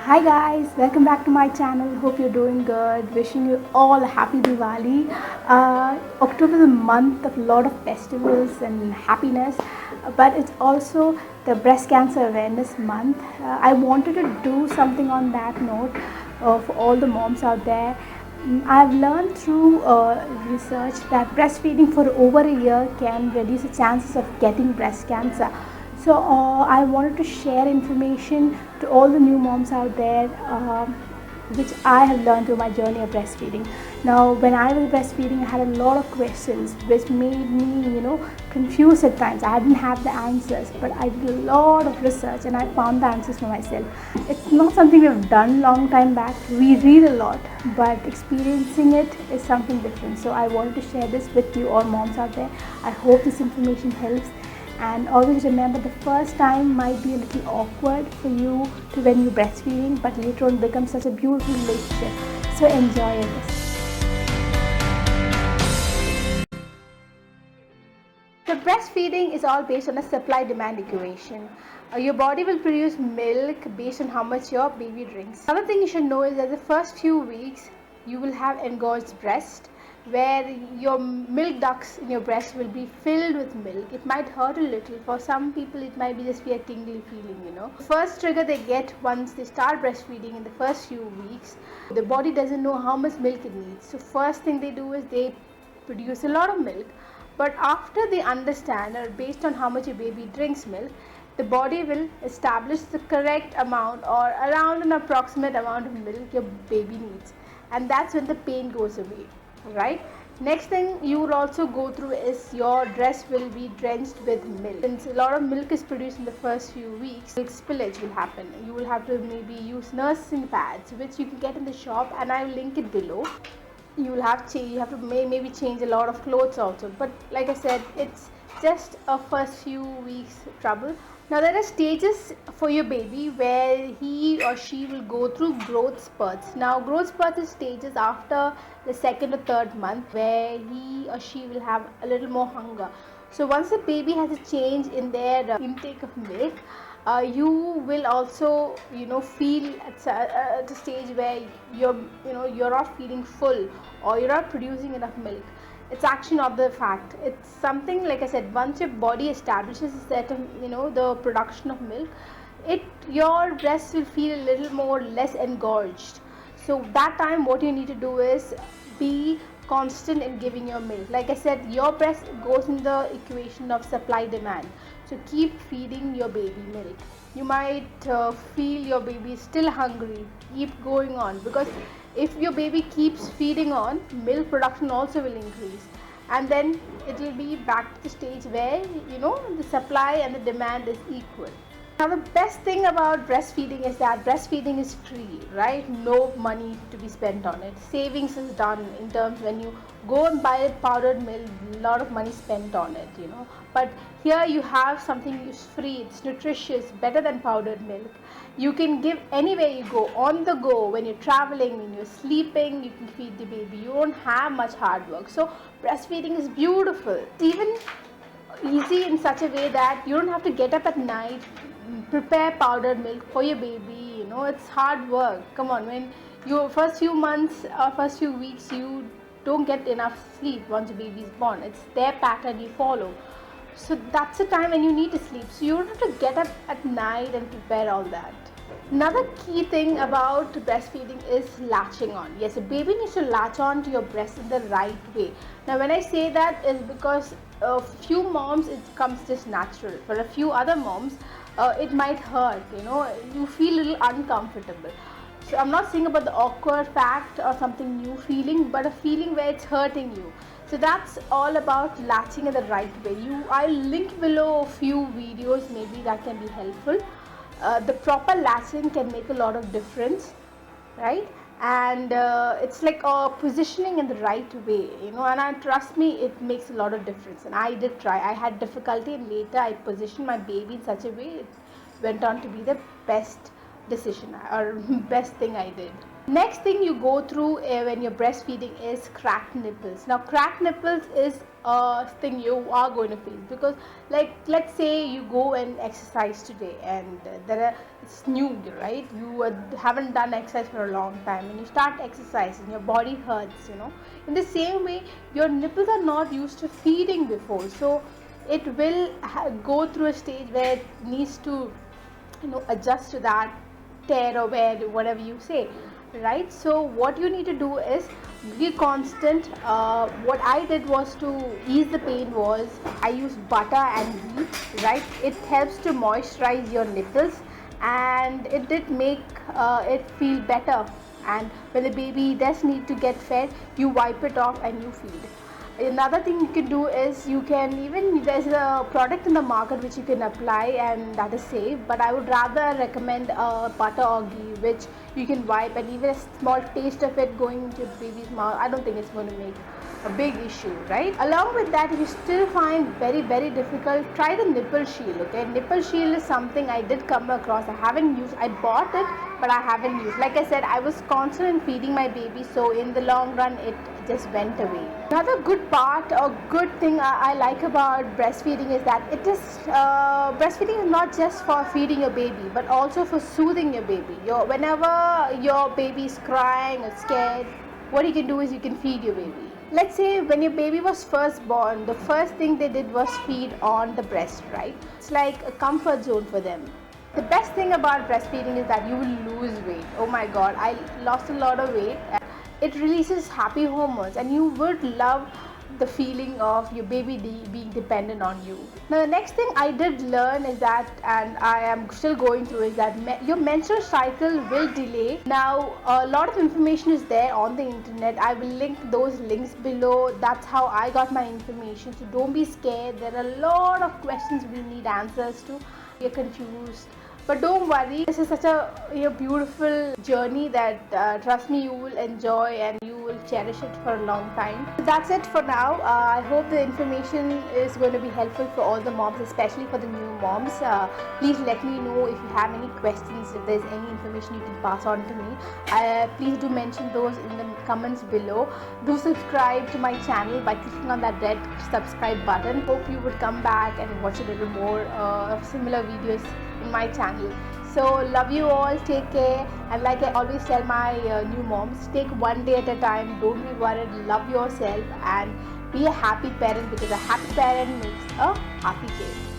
Hi guys, welcome back to my channel. Hope you're doing good. Wishing you all a happy Diwali. October is a month of a lot of festivals and happiness, but it's also the breast cancer awareness month. I wanted to do something on that note for all the moms out there. I've learned through research that breastfeeding for over a year can reduce the chances of getting breast cancer. So I wanted to share information to all the new moms out there, which I have learned through my journey of breastfeeding. Now, when I was breastfeeding, I had a lot of questions, which made me, confused at times. I didn't have the answers, but I did a lot of research and I found the answers for myself. It's not something we've done long time back. We read a lot, but experiencing it is something different. So I wanted to share this with you all moms out there. I hope this information helps. And always remember, the first time might be a little awkward for you when you're breastfeeding, but later on becomes such a beautiful relationship. So enjoy this. So breastfeeding is all based on a supply-demand equation. Your body will produce milk based on how much your baby drinks. Another thing you should know is that the first few weeks you will have engorged breast, where your milk ducts in your breast will be filled with milk. It might hurt a little. For some people it might be just be a tingly feeling. The first trigger they get once they start breastfeeding in the first few weeks, the body doesn't know how much milk it needs. So first thing they do is they produce a lot of milk. But after they understand, or based on how much your baby drinks milk, the body will establish the correct amount or around an approximate amount of milk your baby needs. And that's when the pain goes away, right? Next thing you will also go through is your dress will be drenched with milk. Since a lot of milk is produced in the first few weeks, milk spillage will happen. You will have to maybe use nursing pads, which you can get in the shop, and I will link it below. You have to maybe change a lot of clothes also, but like I said, it's just a first few weeks trouble. Now there are stages for your baby where he or she will go through growth spurts. Now growth spurts is stages after the second or third month where he or she will have a little more hunger. So once the baby has a change in their intake of milk, you will also feel at a stage where you're not feeling full or you're not producing enough milk. It's actually not the fact. It's something, like I said, once your body establishes a set of the production of milk, your breast will feel a little more less engorged. So that time what you need to do is be constant in giving your milk. Like I said, your breast goes in the equation of supply demand. So keep feeding your baby milk. You might feel your baby is still hungry. Keep going on, because if your baby keeps feeding on, milk production also will increase, and then it will be back to the stage where the supply and the demand is equal. Now the best thing about breastfeeding is that breastfeeding is free, right? No money to be spent on it. Savings is done in terms when you go and buy powdered milk, a lot of money spent on it, But here you have something is free, it's nutritious, better than powdered milk. You can give anywhere you go, on the go, when you're traveling, when you're sleeping, you can feed the baby. You don't have much hard work. So breastfeeding is beautiful. It's even easy in such a way that you don't have to get up at night, prepare powdered milk for your baby. It's hard work. Come on, when your first few months or first few weeks you don't get enough sleep once your baby is born. It's their pattern you follow. So that's the time when you need to sleep. So you don't have to get up at night and prepare all that. Another key thing about breastfeeding is latching on. Yes, a baby needs to latch on to your breast in the right way. Now when I say that is because a few moms it comes just natural. For a few other moms it might hurt, you feel a little uncomfortable. So I'm not saying about the awkward fact or something new feeling, but a feeling where it's hurting you. So that's all about latching in the right way. I'll link below a few videos maybe that can be helpful. The proper latching can make a lot of difference, right? And it's like positioning in the right way, and trust me, it makes a lot of difference. And I did try. I had difficulty, and later I positioned my baby in such a way it went on to be the best decision or best thing I did. Next thing you go through when you're breastfeeding is cracked nipples. Now cracked nipples is a thing you are going to face, because like let's say you go and exercise today and it's new, right? You haven't done exercise for a long time and you start exercising, your body hurts, in the same way your nipples are not used to feeding before, so it will go through a stage where it needs to adjust to that tear or wear, whatever you say, right? So what you need to do is be constant. What I did was to ease the pain was I used butter and ghee, right? It helps to moisturize your nipples and it did make it feel better. And when the baby does need to get fed, you wipe it off and you feed. Another thing you can do is there's a product in the market which you can apply and that is safe, but I would rather recommend butter or ghee, which you can wipe, and even a small taste of it going into your baby's mouth, I don't think it's going to make a big issue, right? Along with that, if you still find very very difficult, try the nipple shield. Okay, nipple shield is something I did come across. I haven't used, I bought it but I haven't used. Like I said, I was constant in feeding my baby, so in the long run it just went away. Another good part or good thing I like about breastfeeding is that it is breastfeeding is not just for feeding your baby but also for soothing your baby. Whenever your baby is crying or scared, what you can do is you can feed your baby. Let's say when your baby was first born, the first thing they did was feed on the breast, right? It's like a comfort zone for them. The best thing about breastfeeding is that you will lose weight. Oh my god, I lost a lot of weight. It releases happy hormones and you would love the feeling of your baby being dependent on you. Now the next thing I did learn is that, and I am still going through, is that your menstrual cycle will delay. Now a lot of information is there on the internet. I will link those links below. That's how I got my information, so don't be scared. There are a lot of questions we need answers to. You're confused, but don't worry, this is such a beautiful journey that trust me, you will enjoy and you will cherish it for a long time. So that's it for now. I hope the information is going to be helpful for all the moms, especially for the new moms. Please let me know if you have any questions, if there's any information you can pass on to me. Please do mention those in the comments below. Do subscribe to my channel by clicking on that red subscribe button. Hope you would come back and watch a little more of similar videos in my channel. So love you all, take care, and like I always tell my new moms, take one day at a time, don't be worried, love yourself and be a happy parent, because a happy parent makes a happy kid.